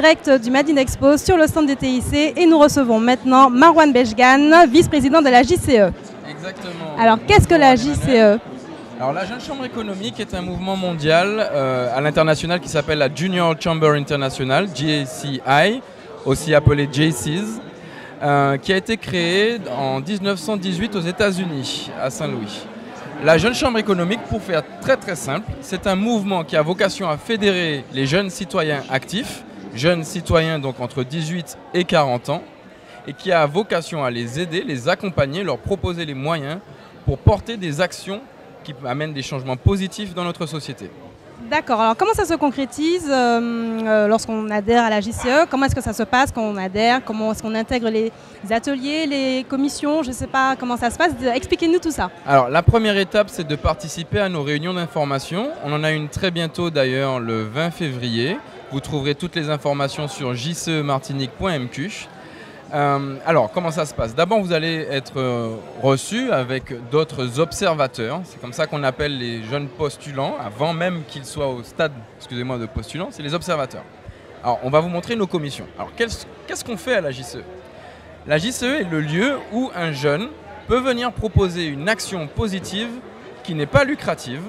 direct du Madine Expo sur le stand des TIC et nous recevons maintenant Marwan Bechgan, vice-président de la JCE. Exactement. Alors qu'est-ce que la JCE? Alors la Jeune Chambre économique est un mouvement mondial à l'international qui s'appelle la Junior Chamber International, JCI, aussi appelé JCs, qui a été créé en 1918 aux États-Unis, à Saint-Louis. La Jeune Chambre économique, pour faire très simple, c'est un mouvement qui a vocation à fédérer les jeunes citoyens actifs, jeunes citoyens donc entre 18 et 40 ans, et qui a vocation à les aider, les accompagner, leur proposer les moyens pour porter des actions qui amènent des changements positifs dans notre société. D'accord, alors comment ça se concrétise lorsqu'on adhère à la JCE? Comment est-ce que ça se passe quand on adhère? Comment est-ce qu'on intègre les ateliers, les commissions? Je ne sais pas comment ça se passe. Expliquez-nous tout ça. Alors la première étape, c'est de participer à nos réunions d'information. On en a une très bientôt d'ailleurs le 20 février. Vous trouverez toutes les informations sur jcemartinique.mq. Alors, comment ça se passe? D'abord, vous allez être reçu avec d'autres observateurs. C'est comme ça qu'on appelle les jeunes postulants, avant même qu'ils soient au stade, excusez-moi, de postulants, c'est les observateurs. Alors, on va vous montrer nos commissions. Alors, qu'est-ce qu'on fait à la JCE? La JCE est le lieu où un jeune peut venir proposer une action positive qui n'est pas lucrative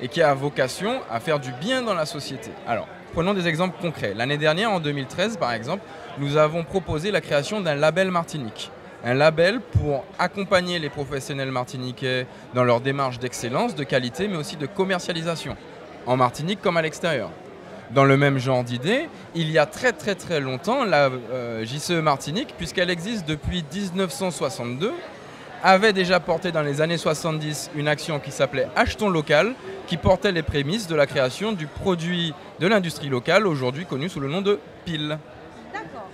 et qui a vocation à faire du bien dans la société. Alors, prenons des exemples concrets. L'année dernière, en 2013 par exemple, nous avons proposé la création d'un label Martinique. Un label pour accompagner les professionnels martiniquais dans leur démarche d'excellence, de qualité, mais aussi de commercialisation, en Martinique comme à l'extérieur. Dans le même genre d'idée, il y a très longtemps, la JCE Martinique, puisqu'elle existe depuis 1962, avait déjà porté dans les années 70 une action qui s'appelait Achetons local, qui portait les prémices de la création du produit de l'industrie locale, aujourd'hui connu sous le nom de PIL. D'accord.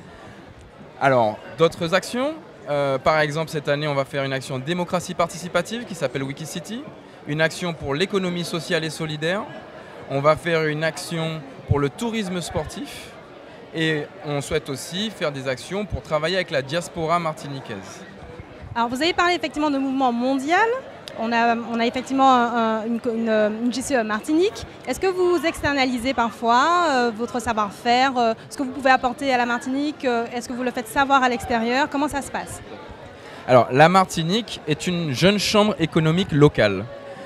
Alors, d'autres actions, par exemple cette année on va faire une action démocratie participative qui s'appelle Wikicity, une action pour l'économie sociale et solidaire, on va faire une action pour le tourisme sportif et on souhaite aussi faire des actions pour travailler avec la diaspora martiniquaise. Alors vous avez parlé effectivement de mouvement mondial. On a effectivement une JCE Martinique. Est-ce que vous externalisez parfois votre savoir-faire, ce que vous pouvez apporter à la Martinique? Est-ce que vous le faites savoir à l'extérieur? Comment ça se passe? Alors la Martinique est une jeune chambre économique locale.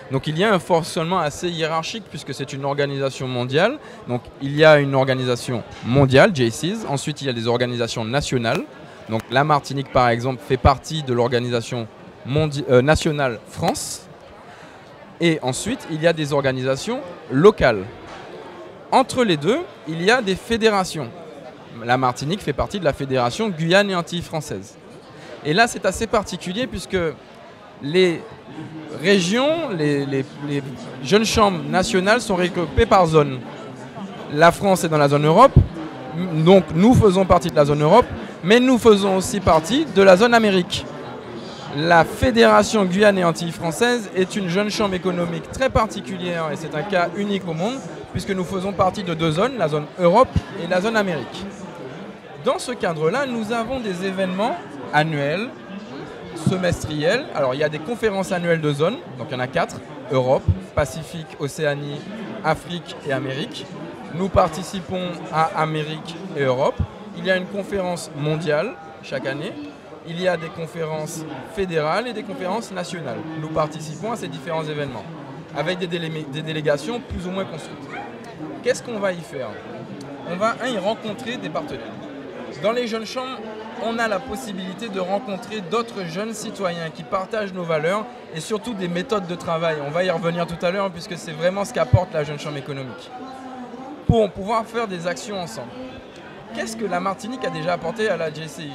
Donc il y a un fonctionnement assez hiérarchique puisque c'est une organisation mondiale. Donc il y a une organisation mondiale, JCs. Ensuite il y a des organisations nationales. Donc la Martinique par exemple fait partie de l'organisation nationale France. Et ensuite il y a des organisations locales. Entre les deux, il y a des fédérations. La Martinique fait partie de la fédération Guyane et Antilles françaises. Et là c'est assez particulier puisque les régions, les jeunes chambres nationales sont regroupées par zone. La France est dans la zone Europe, donc nous faisons partie de la zone Europe, mais nous faisons aussi partie de la zone Amérique. La Fédération Guyane et Antilles françaises est une jeune chambre économique très particulière et c'est un cas unique au monde puisque nous faisons partie de deux zones, la zone Europe et la zone Amérique. Dans ce cadre-là, nous avons des événements annuels, semestriels. Alors il y a des conférences annuelles de zones, donc il y en a 4, Europe, Pacifique, Océanie, Afrique et Amérique. Nous participons à Amérique et Europe. Il y a une conférence mondiale chaque année. Il y a des conférences fédérales et des conférences nationales. Nous participons à ces différents événements avec des délégations plus ou moins construites. Qu'est-ce qu'on va y faire? On va y rencontrer des partenaires. Dans les jeunes chambres, on a la possibilité de rencontrer d'autres jeunes citoyens qui partagent nos valeurs et surtout des méthodes de travail. On va y revenir tout à l'heure puisque c'est vraiment ce qu'apporte la jeune chambre économique. Pour pouvoir faire des actions ensemble. Qu'est-ce que la Martinique a déjà apporté à la JCI?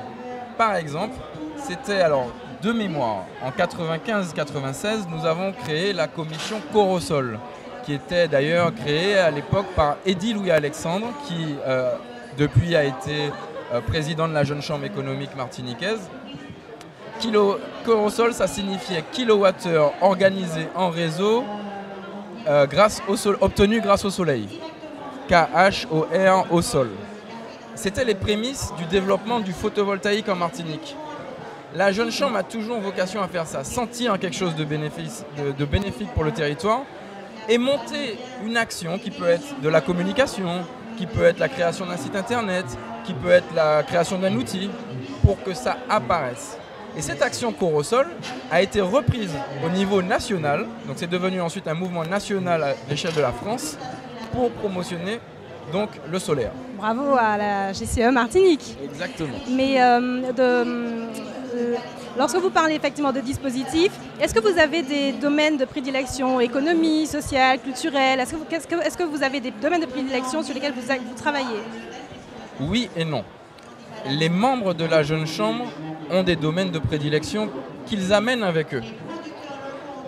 Par exemple, c'était alors de mémoire, en 95-96, nous avons créé la commission Corosol, qui était d'ailleurs créée à l'époque par Eddy Louis-Alexandre, qui depuis a été président de la jeune chambre économique martiniquaise. Corosol, ça signifiait kilowattheure organisé en réseau obtenu grâce au soleil. KHOR au sol. C'était les prémices du développement du photovoltaïque en Martinique. La jeune chambre a toujours vocation à faire ça, sentir quelque chose de bénéfique pour le territoire et monter une action qui peut être de la communication, qui peut être la création d'un site internet, qui peut être la création d'un outil, pour que ça apparaisse. Et cette action Corosol a été reprise au niveau national, donc c'est devenu ensuite un mouvement national à l'échelle de la France pour promotionner donc le solaire. Bravo à la GCE Martinique. Exactement. Mais lorsque vous parlez effectivement de dispositifs, est-ce que vous avez des domaines de prédilection, économie, sociale, culturelle? Est-ce que vous avez des domaines de prédilection sur lesquels vous travaillez? Oui et non. Les membres de la Jeune Chambre ont des domaines de prédilection qu'ils amènent avec eux.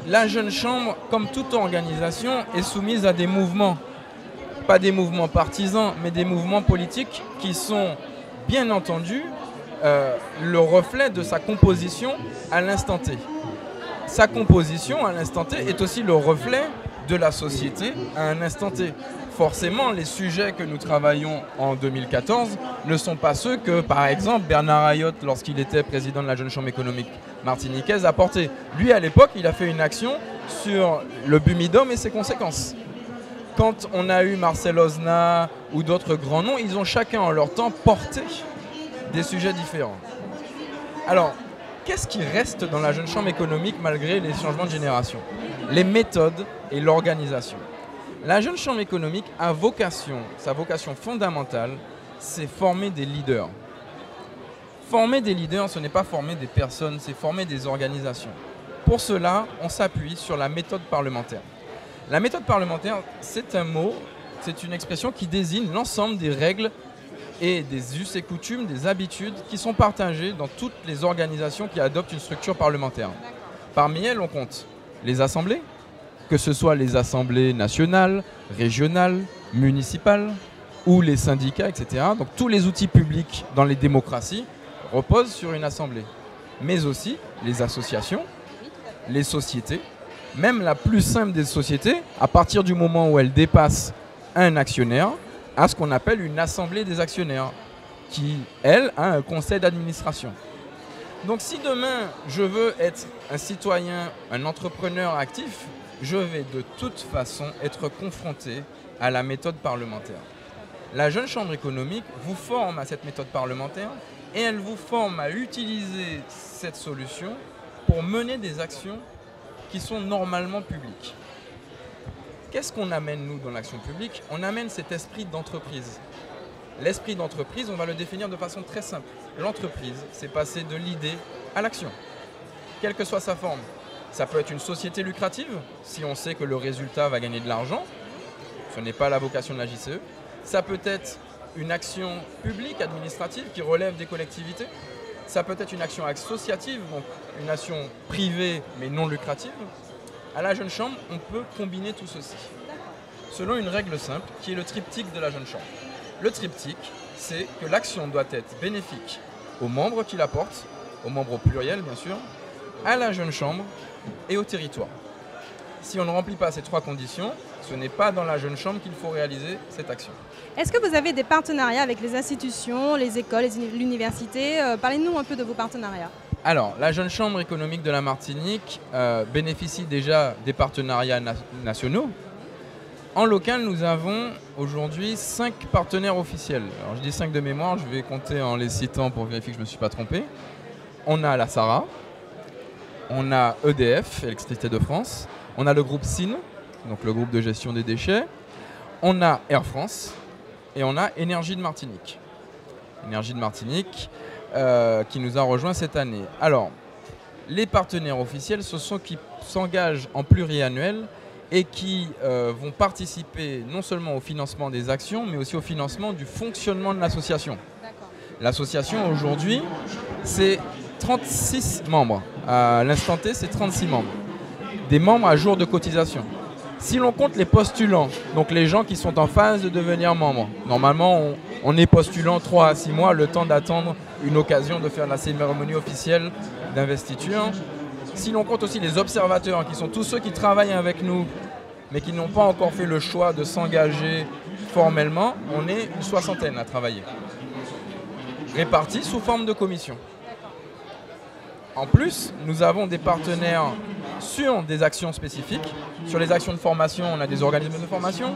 La Jeune Chambre, comme toute organisation, est soumise à des mouvements. Pas des mouvements partisans, mais des mouvements politiques qui sont, bien entendu, le reflet de sa composition à l'instant T. Sa composition à l'instant T est aussi le reflet de la société à un instant T. Forcément, les sujets que nous travaillons en 2014 ne sont pas ceux que, par exemple, Bernard Ayotte, lorsqu'il était président de la Jeune Chambre économique martiniquaise, a porté. Lui, à l'époque, il a fait une action sur le Bumidum et ses conséquences. Quand on a eu Marcel Ozna ou d'autres grands noms, ils ont chacun en leur temps porté des sujets différents. Alors, qu'est-ce qui reste dans la Jeune Chambre économique malgré les changements de génération? Les méthodes et l'organisation. La Jeune Chambre économique a vocation, sa vocation fondamentale, c'est former des leaders. Former des leaders, ce n'est pas former des personnes, c'est former des organisations. Pour cela, on s'appuie sur la méthode parlementaire. La méthode parlementaire, c'est un mot, c'est une expression qui désigne l'ensemble des règles et des us et coutumes, des habitudes qui sont partagées dans toutes les organisations qui adoptent une structure parlementaire. Parmi elles, on compte les assemblées, que ce soit les assemblées nationales, régionales, municipales ou les syndicats, etc. Donc tous les outils publics dans les démocraties reposent sur une assemblée. Mais aussi les associations, les sociétés, même la plus simple des sociétés, à partir du moment où elle dépasse un actionnaire, a ce qu'on appelle une assemblée des actionnaires, qui, elle, a un conseil d'administration. Donc si demain je veux être un citoyen, un entrepreneur actif, je vais de toute façon être confronté à la méthode parlementaire. La Jeune Chambre économique vous forme à cette méthode parlementaire et elle vous forme à utiliser cette solution pour mener des actions qui sont normalement publiques. Qu'est-ce qu'on amène, nous, dans l'action publique? On amène cet esprit d'entreprise. L'esprit d'entreprise, on va le définir de façon très simple. L'entreprise, c'est passer de l'idée à l'action, quelle que soit sa forme. Ça peut être une société lucrative, si on sait que le résultat va gagner de l'argent. Ce n'est pas la vocation de la JCE. Ça peut être une action publique, administrative, qui relève des collectivités. Ça peut être une action associative, donc une action privée mais non lucrative. À la Jeune Chambre, on peut combiner tout ceci, selon une règle simple qui est le triptyque de la Jeune Chambre. Le triptyque, c'est que l'action doit être bénéfique aux membres qui la portent, aux membres au pluriel bien sûr, à la Jeune Chambre et au territoire. Si on ne remplit pas ces trois conditions, ce n'est pas dans la Jeune Chambre qu'il faut réaliser cette action. Est-ce que vous avez des partenariats avec les institutions, les écoles, l'université? Parlez-nous un peu de vos partenariats. Alors, la Jeune Chambre économique de la Martinique bénéficie déjà des partenariats nationaux. En local, nous avons aujourd'hui 5 partenaires officiels. Alors, je dis 5 de mémoire, je vais compter en les citant pour vérifier que je ne me suis pas trompé. On a la SARA, on a EDF, Électricité de France, on a le groupe SIN, donc le groupe de gestion des déchets, on a Air France et on a Énergie de Martinique. Énergie de Martinique qui nous a rejoint cette année. Alors, les partenaires officiels, ce sont qui s'engagent en pluriannuel et qui vont participer non seulement au financement des actions, mais aussi au financement du fonctionnement de l'association. L'association aujourd'hui, c'est 36 membres. À l'instant T, c'est 36 membres. Des membres à jour de cotisation. Si l'on compte les postulants, donc les gens qui sont en phase de devenir membres, normalement on est postulant 3 à 6 mois, le temps d'attendre une occasion de faire la cérémonie officielle d'investiture. Si l'on compte aussi les observateurs, qui sont tous ceux qui travaillent avec nous, mais qui n'ont pas encore fait le choix de s'engager formellement, on est une 60aine à travailler, répartis sous forme de commission. En plus, nous avons des partenaires sur des actions spécifiques. Sur les actions de formation, on a des organismes de formation.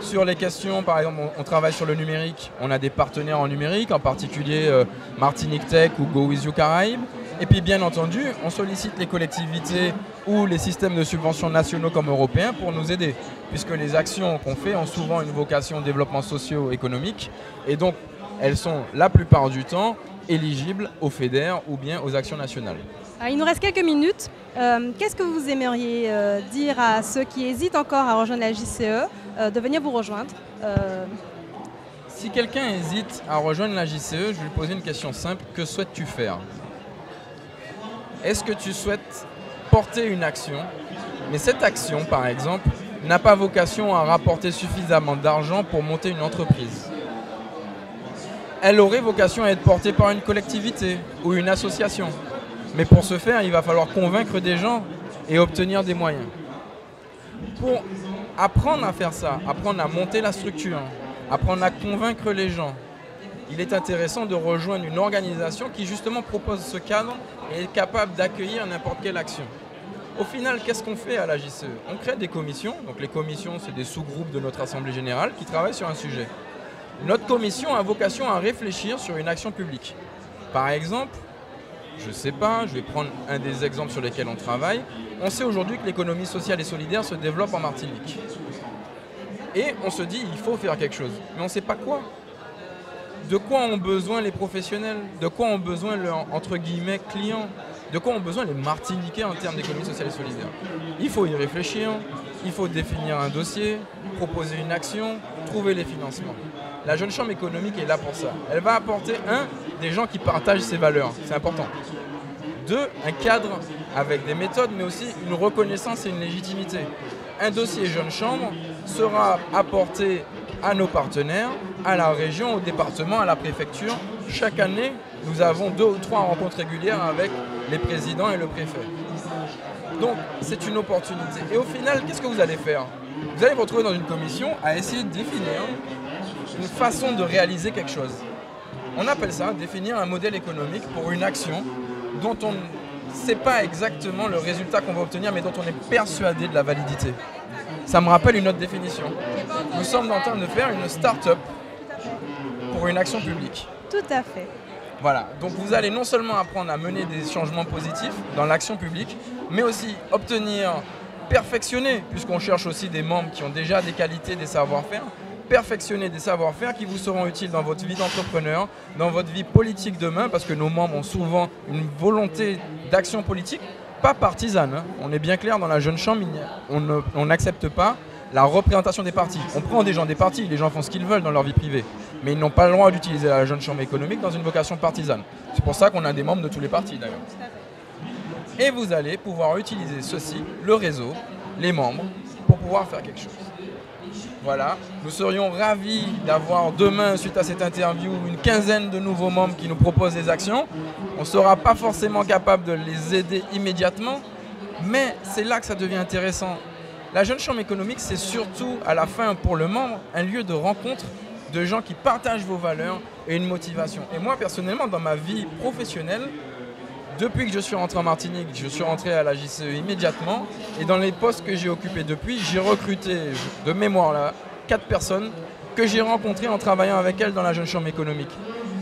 Sur les questions, par exemple, on travaille sur le numérique. On a des partenaires en numérique, en particulier Martinique Tech ou Go With You Caraïbes. Et puis, bien entendu, on sollicite les collectivités ou les systèmes de subventions nationaux comme européens pour nous aider, puisque les actions qu'on fait ont souvent une vocation de développement socio-économique. Et donc, elles sont la plupart du temps éligibles au FEDER ou bien aux actions nationales. Il nous reste quelques minutes. Qu'est-ce que vous aimeriez dire à ceux qui hésitent encore à rejoindre la JCE, de venir vous rejoindre? Si quelqu'un hésite à rejoindre la JCE, je vais lui poser une question simple. Que souhaites-tu faire? Est-ce que tu souhaites porter une action, mais cette action, par exemple, n'a pas vocation à rapporter suffisamment d'argent pour monter une entreprise? Elle aurait vocation à être portée par une collectivité ou une association. Mais pour ce faire, il va falloir convaincre des gens et obtenir des moyens. Pour apprendre à faire ça, apprendre à monter la structure, apprendre à convaincre les gens, il est intéressant de rejoindre une organisation qui justement propose ce cadre et est capable d'accueillir n'importe quelle action. Au final, qu'est-ce qu'on fait à la JCE? On crée des commissions. Donc les commissions, c'est des sous-groupes de notre Assemblée Générale qui travaillent sur un sujet. Notre commission a vocation à réfléchir sur une action publique. Par exemple, je ne sais pas, je vais prendre un des exemples sur lesquels on travaille. On sait aujourd'hui que l'économie sociale et solidaire se développe en Martinique. Et on se dit, il faut faire quelque chose. Mais on ne sait pas quoi. De quoi ont besoin les professionnels? De quoi ont besoin leurs, entre guillemets, clients? De quoi ont besoin les Martiniquais en termes d'économie sociale et solidaire? Il faut y réfléchir, il faut définir un dossier, proposer une action, trouver les financements. La Jeune Chambre économique est là pour ça. Elle va apporter, des gens qui partagent ces valeurs, c'est important. 2, un cadre avec des méthodes, mais aussi une reconnaissance et une légitimité. Un dossier Jeune Chambre sera apporté à nos partenaires, à la région, au département, à la préfecture. Chaque année, nous avons 2 ou 3 rencontres régulières avec les présidents et le préfet. Donc, c'est une opportunité. Et au final, qu'est-ce que vous allez faire? Vous allez vous retrouver dans une commission à essayer de définir une façon de réaliser quelque chose. On appelle ça définir un modèle économique pour une action dont on ne sait pas exactement le résultat qu'on va obtenir, mais dont on est persuadé de la validité. Ça me rappelle une autre définition. Nous sommes en train de faire une start-up pour une action publique. Tout à fait. Voilà, donc vous allez non seulement apprendre à mener des changements positifs dans l'action publique, mais aussi obtenir, perfectionner, puisqu'on cherche aussi des membres qui ont déjà des qualités, des savoir-faire, perfectionner des savoir-faire qui vous seront utiles dans votre vie d'entrepreneur, dans votre vie politique demain, parce que nos membres ont souvent une volonté d'action politique, pas partisane. On est bien clair, dans la Jeune Chambre, on n'accepte pas la représentation des partis. On prend des gens des partis, les gens font ce qu'ils veulent dans leur vie privée, mais ils n'ont pas le droit d'utiliser la Jeune Chambre économique dans une vocation partisane. C'est pour ça qu'on a des membres de tous les partis d'ailleurs. Et vous allez pouvoir utiliser ceci, le réseau, les membres, pour pouvoir faire quelque chose. Voilà, nous serions ravis d'avoir demain, suite à cette interview, une quinzaine de nouveaux membres qui nous proposent des actions. On ne sera pas forcément capable de les aider immédiatement, mais c'est là que ça devient intéressant. La Jeune Chambre économique, c'est surtout, à la fin, pour le membre, un lieu de rencontre de gens qui partagent vos valeurs et une motivation. Et moi, personnellement, dans ma vie professionnelle, depuis que je suis rentré en Martinique, je suis rentré à la JCE immédiatement. Et dans les postes que j'ai occupés depuis, j'ai recruté, de mémoire là, 4 personnes que j'ai rencontrées en travaillant avec elles dans la Jeune Chambre économique.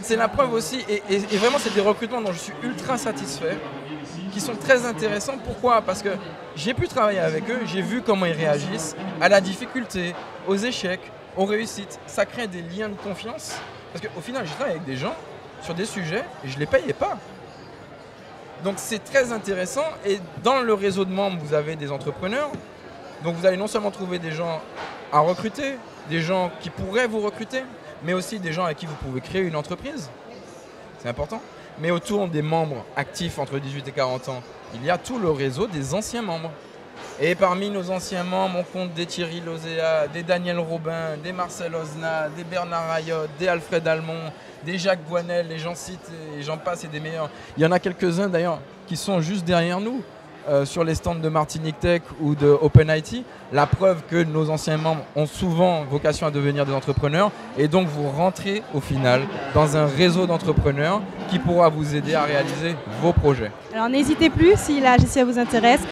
C'est la preuve aussi, et vraiment c'est des recrutements dont je suis ultra satisfait, qui sont très intéressants. Pourquoi? Parce que j'ai pu travailler avec eux, j'ai vu comment ils réagissent à la difficulté, aux échecs, aux réussites. Ça crée des liens de confiance. Parce qu'au final, je travaille avec des gens sur des sujets et je ne les payais pas. Donc c'est très intéressant, et dans le réseau de membres, vous avez des entrepreneurs. Donc vous allez non seulement trouver des gens à recruter, des gens qui pourraient vous recruter, mais aussi des gens avec qui vous pouvez créer une entreprise. C'est important. Mais autour des membres actifs entre 18 et 40 ans, il y a tout le réseau des anciens membres. Et parmi nos anciens membres, on compte des Thierry Lozéa, des Daniel Robin, des Marcel Ozna, des Bernard Rayotte, des Alfred Almond, des Jacques Boinel, les gens citent et j'en passe, et des meilleurs. Il y en a quelques-uns d'ailleurs qui sont juste derrière nous, sur les stands de Martinique Tech ou de OpenIT. La preuve que nos anciens membres ont souvent vocation à devenir des entrepreneurs, et donc vous rentrez au final dans un réseau d'entrepreneurs qui pourra vous aider à réaliser vos projets. Alors n'hésitez plus, si la JCE vous intéresse,